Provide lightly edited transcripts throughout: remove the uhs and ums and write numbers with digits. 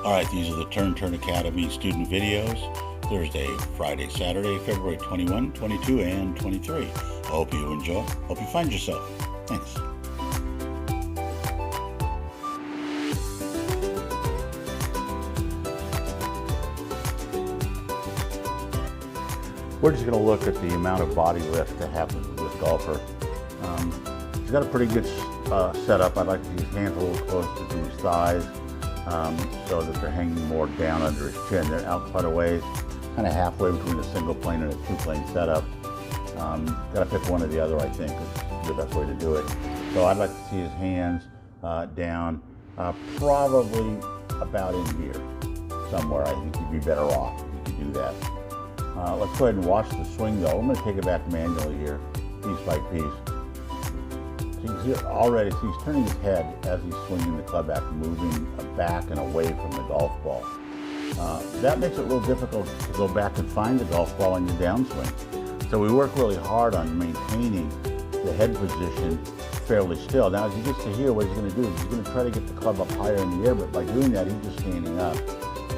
Alright, these are the Turn Academy student videos. Thursday, Friday, Saturday, February 21, 22, and 23. I hope you enjoy. Hope you find yourself. Thanks. We're just going to look at the amount of body lift that happens with this golfer. He's got a pretty good setup. I'd like to see his hands a little closer to his thighs so that they're hanging more down under his chin. They're out quite a ways, kind of halfway between a single plane and a two plane setup. Got to pick one or the other, I think, is the best way to do it. So I'd like to see his hands down, probably about in here somewhere. I think he'd be better off if you could do that. Let's go ahead and watch the swing though. I'm going to take it back manually here, piece by piece. So you can see already, so he's turning his head as he's swinging the club back, moving back and away from the golf ball. That makes it a little difficult to go back and find the golf ball in your downswing. So we work really hard on maintaining the head position fairly still. Now as he gets to here, what he's going to do is he's going to try to get the club up higher in the air, but by doing that, he's just standing up.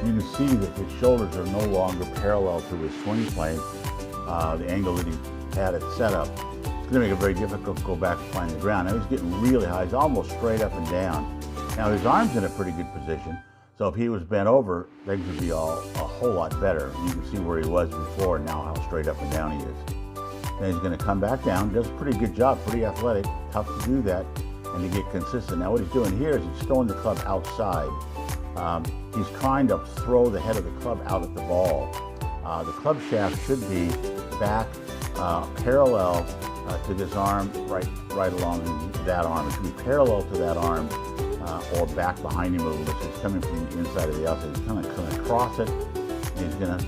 You can see that his shoulders are no longer parallel to his swing plane, the angle that he had it set up. It's going to make it very difficult to go back and find the ground. Now he's getting really high. He's almost straight up and down. Now his arm's in a pretty good position, so if he was bent over, things would be a whole lot better. You can see where he was before and now how straight up and down he is. Then he's going to come back down. Does a pretty good job, pretty athletic, tough to do that and to get consistent. Now what he's doing here is he's throwing the club outside. He's trying to throw the head of the club out at the ball. The club shaft should be back parallel to this arm, right along that arm. It should be parallel to that arm or back behind him a little bit. So he's coming from the inside of the outside. He's kind of cross it, and he's going to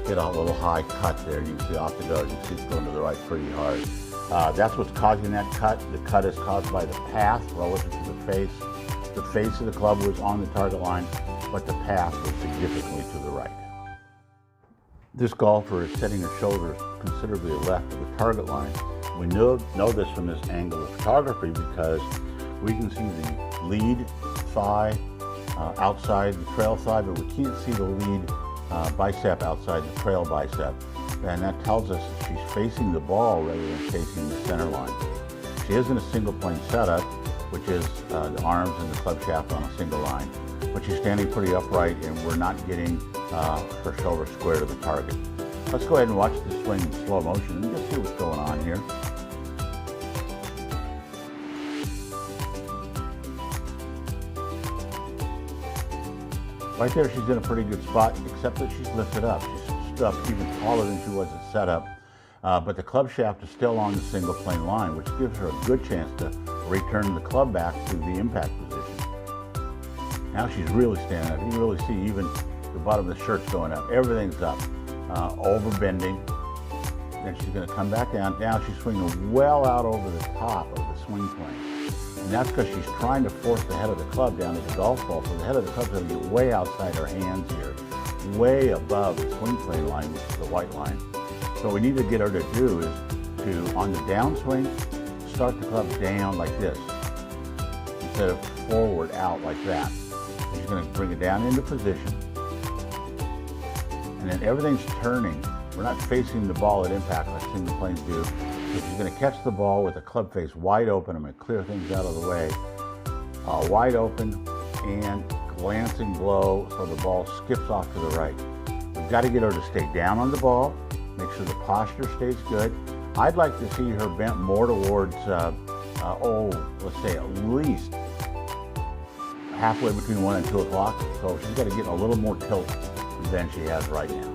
get a little high cut there. You can see off the go. You can see it's going to the right pretty hard. That's what's causing that cut. The cut is caused by the path relative to the face. The face of the club was on the target line, but the path was significantly to the right. This golfer is setting his shoulders considerably left of the target line. We know this from this angle of photography because we can see the lead thigh outside the trail thigh, but we can't see the lead bicep outside the trail bicep. And that tells us that she's facing the ball rather than facing the center line. She is in a single plane setup, which is the arms and the club shaft on a single line. But she's standing pretty upright and we're not getting her shoulder square to the target. Let's go ahead and watch the swing in slow motion and just see what's going on here. Right there, she's in a pretty good spot, except that she's lifted up. She's up even taller than she was at setup. But the club shaft is still on the single plane line, which gives her a good chance to return the club back to the impact position. Now she's really standing up. You can really see even the bottom of the shirt's going up. Everything's up, over-bending. Then she's going to come back down. Now she's swinging well out over the top of the swing plane. And that's because she's trying to force the head of the club down to the golf ball. So the head of the club's going to get way outside her hands here, way above the swing plane line, which is the white line. So what we need to get her to do is to, on the downswing, start the club down like this, instead of forward out like that. She's going to bring it down into position, and then everything's turning. We're not facing the ball at impact like single planes do. So she's going to catch the ball with the club face wide open. I'm going to clear things out of the way. Wide open and glancing blow so the ball skips off to the right. We've got to get her to stay down on the ball, make sure the posture stays good. I'd like to see her bent more towards, let's say at least halfway between 1 and 2 o'clock. So she's got to get a little more tilt than she has right now.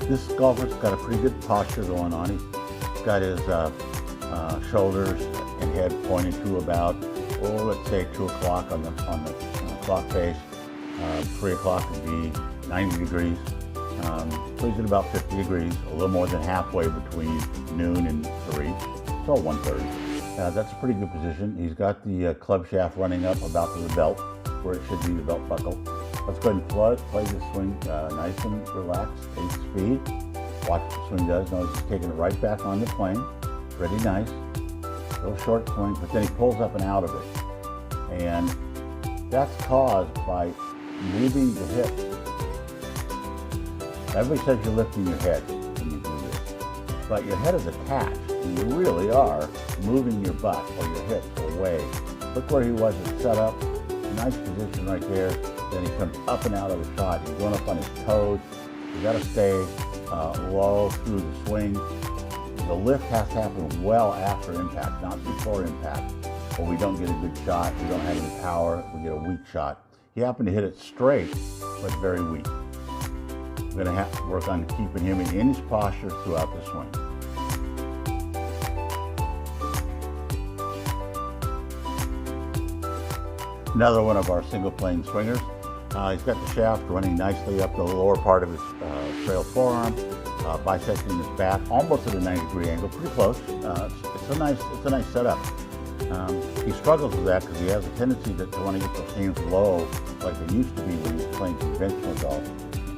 This golfer's got a pretty good posture going on. He's got his shoulders and head pointed to about, let's say 2 o'clock on the clock face. 3 o'clock would be 90 degrees. So he's at about 50 degrees, a little more than halfway between noon and 3, so 1/3. That's a pretty good position. He's got the club shaft running up about to the belt, where it should be the belt buckle. Let's go ahead and play the swing nice and relaxed, 8 speed. Watch what the swing does. Notice he's taking it right back on the plane. Pretty nice. Little short swing, but then he pulls up and out of it. And That's caused by moving the hips. Everybody says you're lifting your head when you do this, but your head is attached, and you really are moving your butt or your hips away. Look where he was at setup, nice position right there. Then he comes up and out of the shot. He's going up on his toes. You got to stay low through the swing. The lift has to happen well after impact, not before impact, or we don't get a good shot. We don't have any power. We get a weak shot. He happened to hit it straight, but very weak. We're going to have to work on keeping him in his posture throughout the swing. Another one of our single plane swingers. He's got the shaft running nicely up the lower part of his trail forearm, bisecting his back, almost at a 90-degree angle, pretty close. It's a nice setup. He struggles with that because he has a tendency to want to get those hands low, like they used to be when he was playing conventional golf.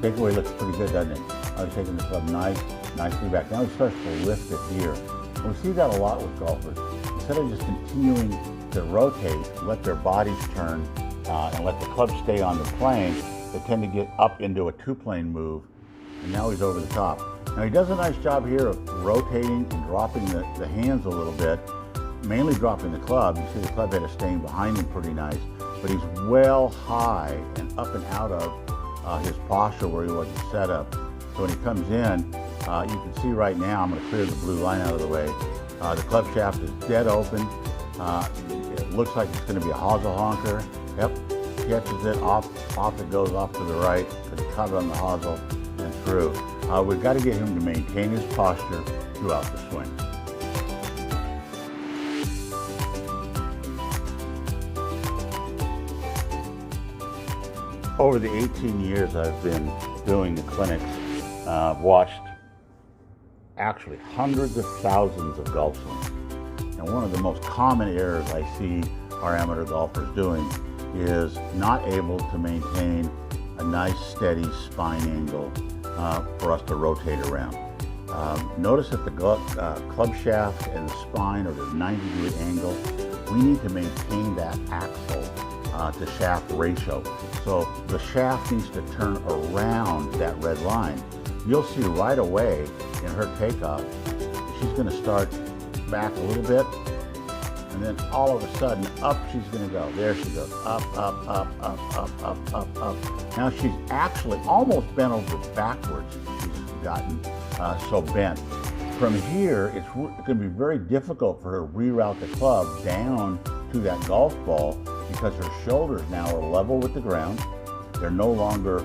Takeaway looks pretty good, doesn't it? He's taking the club nicely back. Now he starts to lift it here. And we see that a lot with golfers. Instead of just continuing to rotate, let their bodies turn, and let the club stay on the plane, they tend to get up into a two-plane move, and now he's over the top. Now he does a nice job here of rotating and dropping the hands a little bit, mainly dropping the club. You see the club head is staying behind him pretty nice, but he's well high and up and out of his posture where he was set up. So when he comes in, you can see right now, I'm going to clear the blue line out of the way, the club shaft is dead open. It looks like it's going to be a hosel honker. Yep, catches it off it goes off to the right, because he caught it on the hosel and through. We've got to get him to maintain his posture throughout the swing. Over the 18 years I've been doing the clinics, I've watched actually hundreds of thousands of golf swings. And one of the most common errors I see our amateur golfers doing is not able to maintain a nice steady spine angle for us to rotate around. Notice that the club shaft and the spine are at a 90-degree angle. We need to maintain that axle to shaft ratio. So the shaft needs to turn around that red line. You'll see right away in her takeoff, she's going to start back a little bit, and then all of a sudden up she's going to go. There she goes, up, up, up, up, up, up, up, up. Now she's actually almost bent over backwards. She's gotten so bent. From here, it's going to be very difficult for her to reroute the club down to that golf ball, because her shoulders now are level with the ground. They're no longer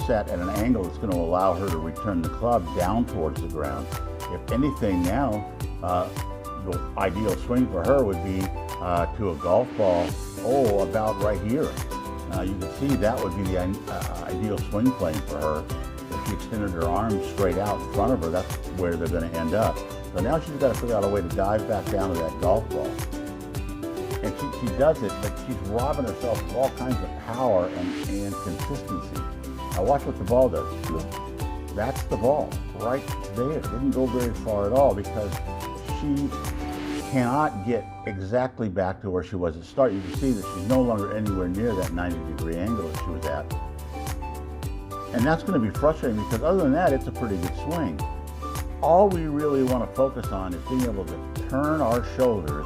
set at an angle that's going to allow her to return the club down towards the ground. If anything now, the ideal swing for her would be to a golf ball, about right here. You can see that would be the ideal swing plane for her. If she extended her arms straight out in front of her, that's where they're going to end up. So now she's got to figure out a way to dive back down to that golf ball. And she does it, but she's robbing herself of all kinds of power and consistency. Now watch what the ball does. That's the ball, right there. It didn't go very far at all, because she cannot get exactly back to where she was at the start. You can see that she's no longer anywhere near that 90-degree angle that she was at. And that's going to be frustrating, because other than that, it's a pretty good swing. All we really want to focus on is being able to turn our shoulders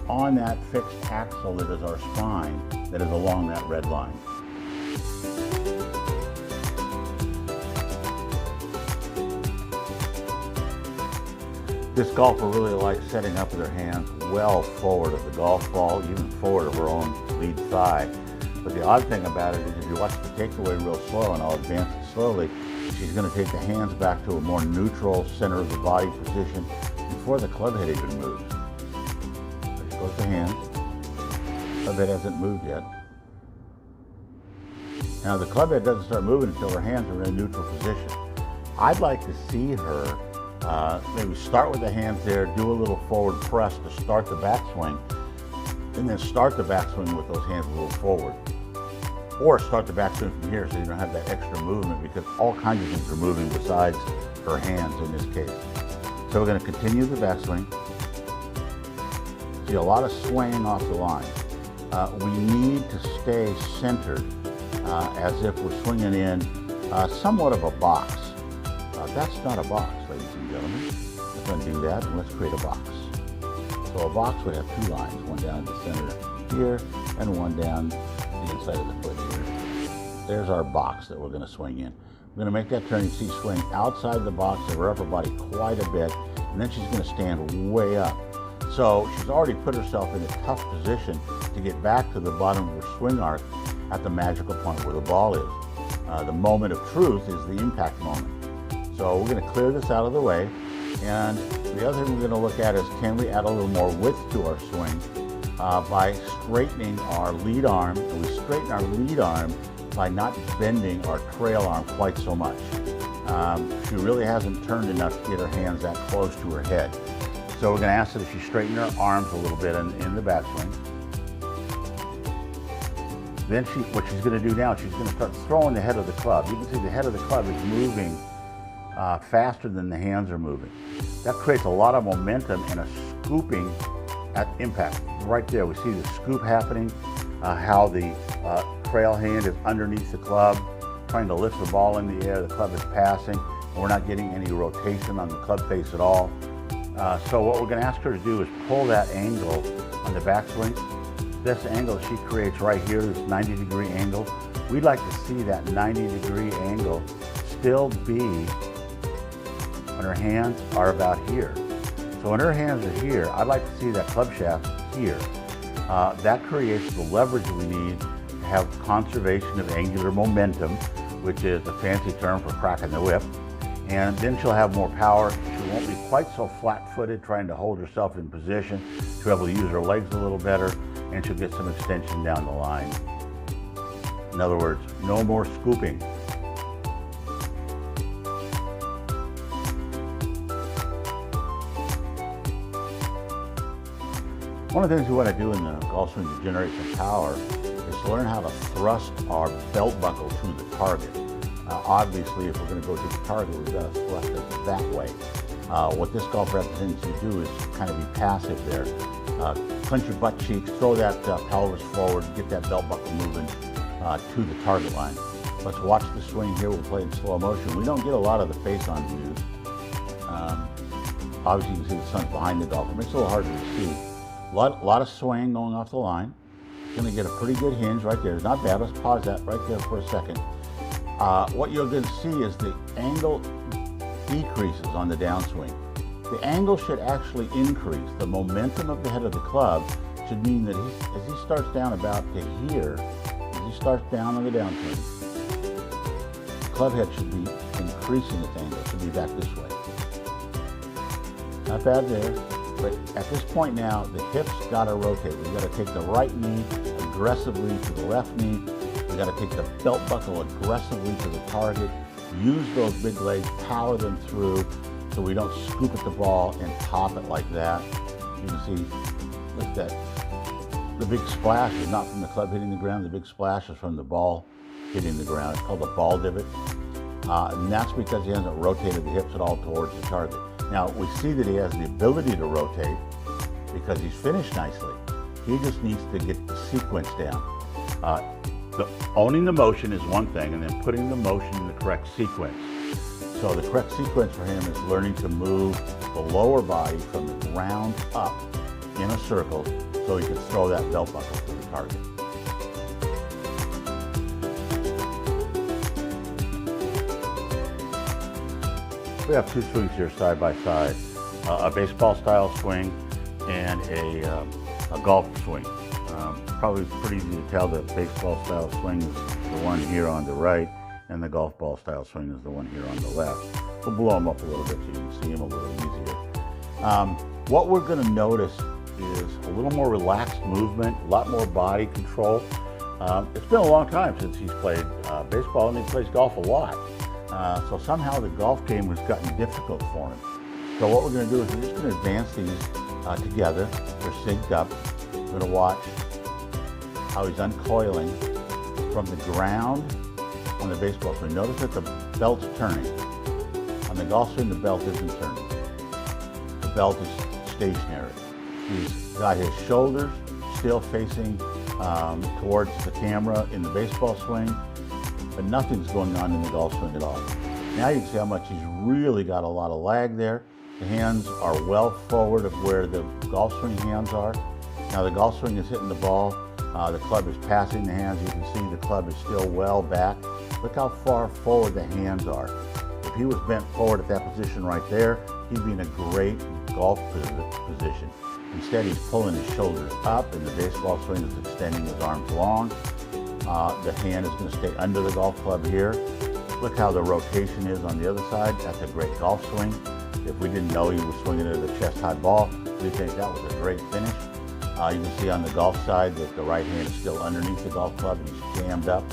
on that fixed axle that is our spine, that is along that red line. This golfer really likes setting up with her hands well forward of the golf ball, even forward of her own lead thigh. But the odd thing about it is, if you watch the takeaway real slow, and I'll advance it slowly, she's going to take the hands back to a more neutral center of the body position before the club head even moves. There goes the hands. Club head hasn't moved yet. Now the club head doesn't start moving until her hands are in a neutral position. I'd like to see her maybe start with the hands there, do a little forward press to start the backswing, and then start the backswing with those hands a little forward. Or start the backswing from here so you don't have that extra movement, because all kinds of things are moving besides her hands in this case. So we're going to continue the backswing. See a lot of swaying off the line. we need to stay centered as if we're swinging in somewhat of a box. That's not a box, ladies and gentlemen. Let's undo that and let's create a box. So a box would have two lines, one down the center here and one down the inside of the foot here. There's our box that we're going to swing in. We're going to make that turn. You see swing outside the box of her upper body quite a bit, and then she's going to stand way up. So she's already put herself in a tough position to get back to the bottom of her swing arc at the magical point where the ball is. The moment of truth is the impact moment. So we're going to clear this out of the way, and the other thing we're going to look at is, can we add a little more width to our swing by straightening our lead arm. And we straighten our lead arm by not bending our trail arm quite so much. She really hasn't turned enough to get her hands that close to her head. So we're going to ask that if she straighten her arms a little bit in the backswing. Then what she's going to do now, she's going to start throwing the head of the club. You can see the head of the club is moving faster than the hands are moving. That creates a lot of momentum and a scooping at impact. Right there, we see the scoop happening, how the trail hand is underneath the club, trying to lift the ball in the air. The club is passing, and we're not getting any rotation on the club face at all. So what we're going to ask her to do is pull that angle on the backswing. This angle she creates right here, this 90-degree angle, we'd like to see that 90-degree angle still be when her hands are about here. So when her hands are here, I'd like to see that club shaft here. That creates the leverage we need to have conservation of angular momentum, which is a fancy term for cracking the whip. And then she'll have more power. She won't be quite so flat-footed trying to hold herself in position. She'll be able to use her legs a little better, and she'll get some extension down the line. In other words, no more scooping. One of the things we want to do in the golf swing to generate some power is to learn how to thrust our belt buckle to the target. Obviously, if we're going to go to the target, we've got to thrust it that way. What this golf represents you do is kind of be passive there. Clench your butt cheeks, throw that pelvis forward, get that belt buckle moving to the target line. Let's watch the swing here. We'll play in slow motion. We don't get a lot of the face-on views. Obviously, you can see the sun's behind the golfer. It makes it a little harder to see. A lot of swaying going off the line. Going to get a pretty good hinge right there. It's not bad. Let's pause that right there for a second. What you're going to see is the angle decreases on the downswing. The angle should actually increase. The momentum of the head of the club should mean that as he starts down about to here, as he starts down on the downswing, the club head should be increasing its angle. It should be back this way. Not bad there. But at this point now, the hips got to rotate. We've got to take the right knee aggressively to the left knee. We've got to take the belt buckle aggressively to the target. Use those big legs, power them through so we don't scoop at the ball and top it like that. You can see, look at that. The big splash is not from the club hitting the ground. The big splash is from the ball hitting the ground. It's called a ball divot. And that's because he hasn't rotated the hips at all towards the target. Now, we see that he has the ability to rotate because he's finished nicely. He just needs to get the sequence down. Owning the motion is one thing, and then putting the motion in the correct sequence. So the correct sequence for him is learning to move the lower body from the ground up in a circle so he can throw that belt buckle to the target. We have two swings here side by side, a baseball style swing and a golf swing. Probably pretty easy to tell that baseball style swing is the one here on the right and the golf ball style swing is the one here on the left. We'll blow them up a little bit so you can see them a little easier. What we're going to notice is a little more relaxed movement, a lot more body control. It's been a long time since he's played baseball, and he plays golf a lot. So somehow the golf game has gotten difficult for him. So what we're going to do is we're just going to advance these together. They're synced up. We're going to watch how he's uncoiling from the ground on the baseball swing. Notice that the belt's turning. On the golf swing, the belt isn't turning. The belt is stationary. He's got his shoulders still facing towards the camera in the baseball swing, but nothing's going on in the golf swing at all. Now you can see how much he's really got a lot of lag there. The hands are well forward of where the golf swing hands are. Now the golf swing is hitting the ball. The club is passing the hands. You can see the club is still well back. Look how far forward the hands are. If he was bent forward at that position right there, he'd be in a great golf position. Instead, he's pulling his shoulders up, and the baseball swing is extending his arms long. The hand is going to stay under the golf club here. Look how the rotation is on the other side. That's a great golf swing. If we didn't know he was swinging at a chest-high ball, we'd think that was a great finish. You can see on the golf side that the right hand is still underneath the golf club and he's jammed up.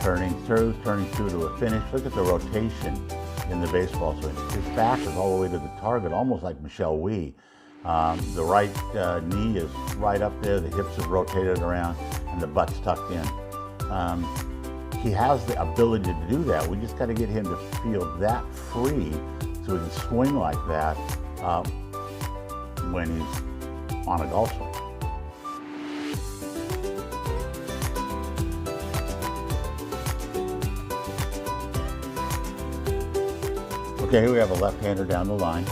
Turning through to a finish. Look at the rotation in the baseball swing. His back is all the way to the target, almost like Michelle Wee. The right knee is right up there, the hips have rotated around, and the butt's tucked in. He has the ability to do that. We just got to get him to feel that free so he can swing like that when he's on a golf swing. Okay, here we have a left-hander down the line.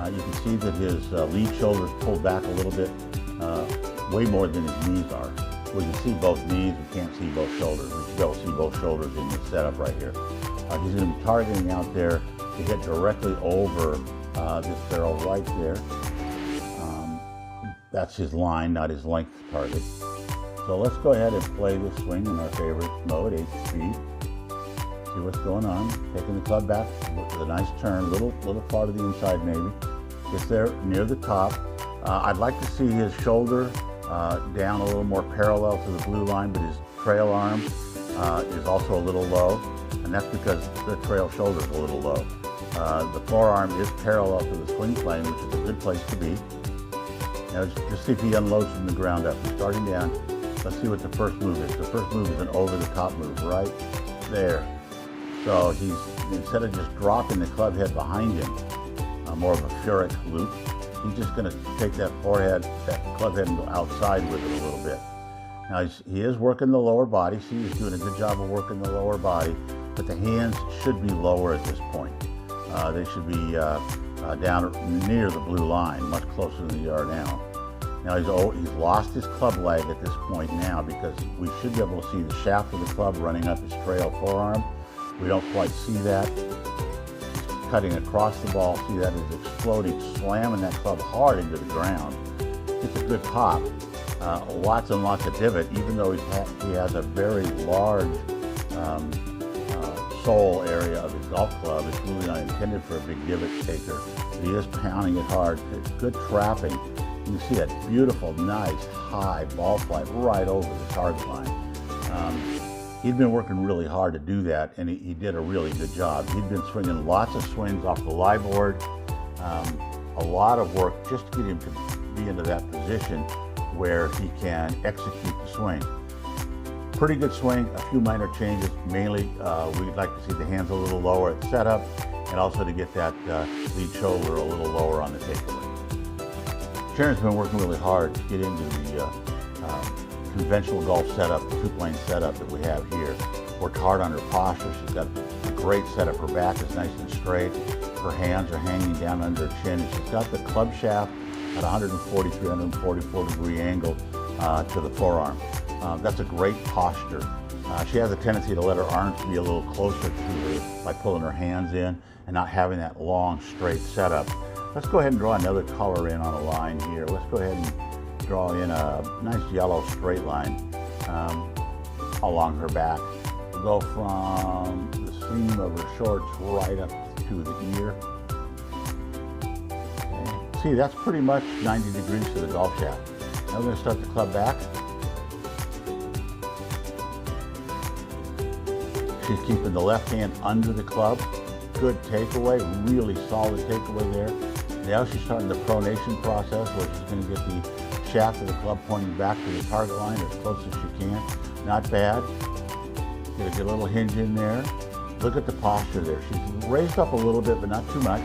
You can see that his lead shoulder is pulled back a little bit, way more than his knees are. We can see both knees, we can't see both shoulders. We should be able to see both shoulders in this setup right here. He's going to be targeting out there to hit directly over this barrel right there. That's his line, not his length target. So let's go ahead and play this swing in our favorite mode, 8 speed. See what's going on. Taking the club back with a nice turn, little far to the inside maybe. Gets there near the top. I'd like to see his shoulder down a little more parallel to the blue line, but his trail arm is also a little low, and that's because the trail shoulder is a little low. The forearm is parallel to the swing plane, which is a good place to be. Now just see if he unloads from the ground up. He's starting down. Let's see what the first move is. The first move is an over-the-top move right there. So he's, instead of just dropping the club head behind him, more of a Furyk loop, he's just going to take that club head and go outside with it a little bit. Now he is working the lower body. See, he's doing a good job of working the lower body, but the hands should be lower at this point. They should be down near the blue line, much closer than they are now. Now he's lost his club leg at this point now, because we should be able to see the shaft of the club running up his trail forearm. We don't quite see that. He's cutting across the ball. See, that is exploding, slamming that club hard into the ground. It's a good pop. Lots and lots of divot, even though he has a very large sole area of his golf club. It's really not intended for a big divot taker. He is pounding it hard. It's good trapping. You can see that beautiful, nice, high ball flight right over the target line. He'd been working really hard to do that, and he did a really good job. He'd been swinging lots of swings off the lie board, a lot of work just to get him to be into that position where he can execute the swing. Pretty good swing, a few minor changes. Mainly, we'd like to see the hands a little lower at setup, and also to get that lead shoulder a little lower on the takeaway. Sharon's been working really hard to get into the conventional golf setup, the two-plane setup that we have here. Worked hard on her posture. She's got a great setup. Her back is nice and straight. Her hands are hanging down under her chin. And she's got the club shaft at 143, 144 degree angle to the forearm. That's a great posture. She has a tendency to let her arms be a little closer to her by pulling her hands in and not having that long, straight setup. Let's go ahead and draw another color in on a line here. Let's go ahead and draw in a nice yellow straight line along her back. We'll go from the seam of her shorts right up to the ear. Okay. See, that's pretty much 90 degrees to the golf shaft. Now we're going to start the club back. She's keeping the left hand under the club. Good takeaway, really solid takeaway there. Now she's starting the pronation process, where she's going to get the shaft of the club pointing back to the target line as close as she can. Not bad. Get a good little hinge in there. Look at the posture there. She's raised up a little bit, but not too much.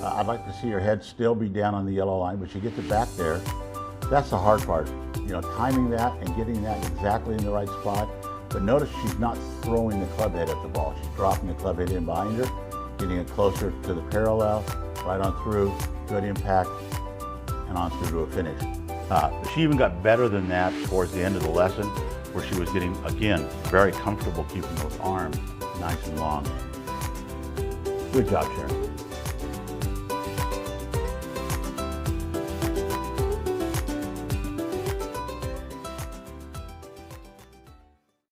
I'd like to see her head still be down on the yellow line, but she gets it back there. That's the hard part. timing that and getting that exactly in the right spot. But notice she's not throwing the club head at the ball. She's dropping the club head in behind her, getting it closer to the parallel, right on through, good impact, and on through to a finish. She even got better than that towards the end of the lesson, where she was getting, again, very comfortable keeping those arms nice and long. Good job, Sharon.